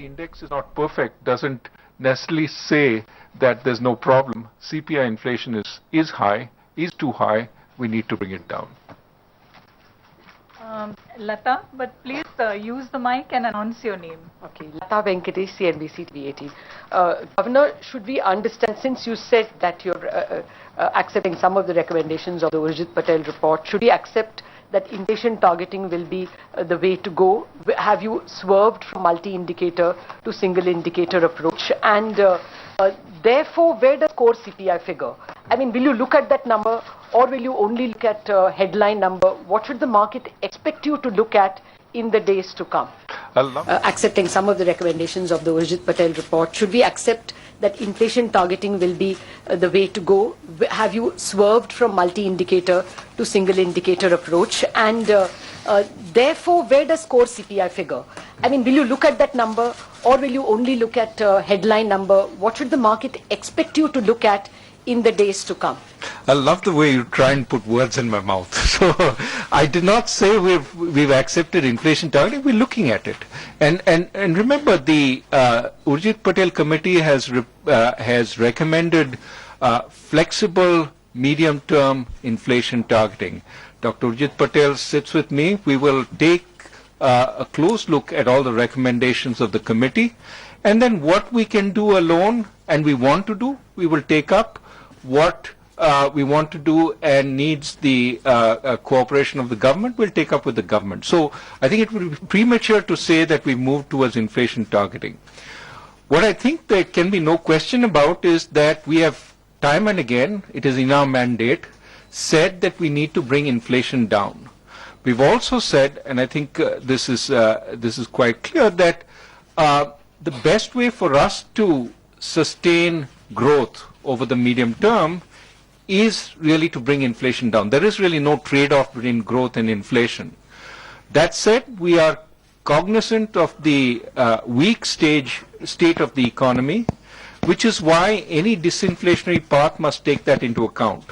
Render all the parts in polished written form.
index is not perfect doesn't necessarily say that there's no problem. CPI inflation is high, is too high. We need to bring it down. Lata, but please use the mic and announce your name. Okay, Lata Venkatesh, CNBC TV 18. Governor, should we understand, since you said that you're accepting some of the recommendations of the Urjit Patel report, should we accept that inflation targeting will be the way to go? Have you swerved from multi-indicator to single-indicator approach? And therefore, where does core CPI figure? I mean, will you look at that number, or will you only look at headline number? What should the market expect you to look at in the days to come? Accepting some of the recommendations of the Urjit Patel report, should we accept that inflation targeting will be the way to go? Have you swerved from multi-indicator to single-indicator approach? And therefore, where does core CPI figure? I mean, will you look at that number, or will you only look at headline number? What should the market expect you to look at in the days to come? I love the way you try and put words in my mouth. So I did not say we've accepted inflation targeting. We're looking at it. And remember, the Urjit Patel committee has recommended flexible medium-term inflation targeting. Dr. Urjit Patel sits with me. We will take a close look at all the recommendations of the committee, and then what we can do alone and we want to do, we will take up. What we want to do and needs the cooperation of the government, we'll take up with the government. So I think it would be premature to say that we move towards inflation targeting. What I think there can be no question about is that we have time and again, it is in our mandate, said that we need to bring inflation down. We've also said, and I think this is quite clear, that the best way for us to sustain growth over the medium term is really to bring inflation down. There is really no trade-off between growth and inflation. That said, we are cognizant of the weak state of the economy, which is why any disinflationary path must take that into account.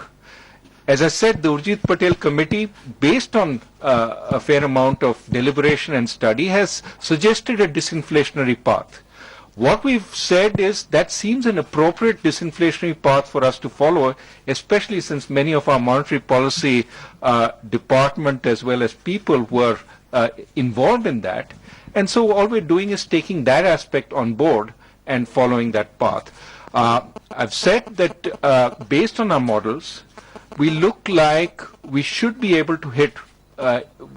As I said, the Urjit Patel committee, based on a fair amount of deliberation and study, has suggested a disinflationary path. What we've said is that seems an appropriate disinflationary path for us to follow, especially since many of our monetary policy department as well as people were involved in that. And so all we're doing is taking that aspect on board and following that path. I've said that based on our models, we look like we should be able to hit,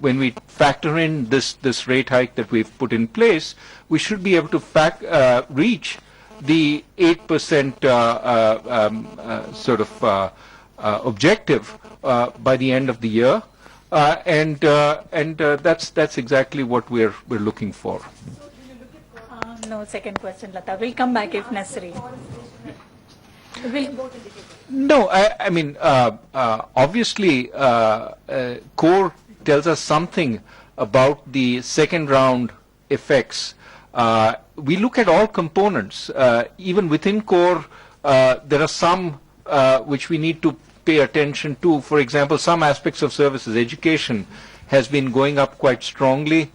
when we factor in this rate hike that we've put in place, we should be able to reach the 8% objective by the end of the year, and that's exactly what we're looking for. No, second question, Lata. We'll come back if necessary. No, I mean, obviously, core tells us something about the second round effects. We look at all components. Even within core, there are some which we need to pay attention to. For example, some aspects of services, education has been going up quite strongly.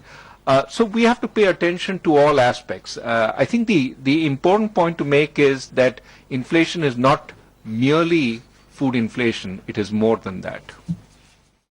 So we have to pay attention to all aspects. I think the important point to make is that inflation is not merely food inflation. It is more than that.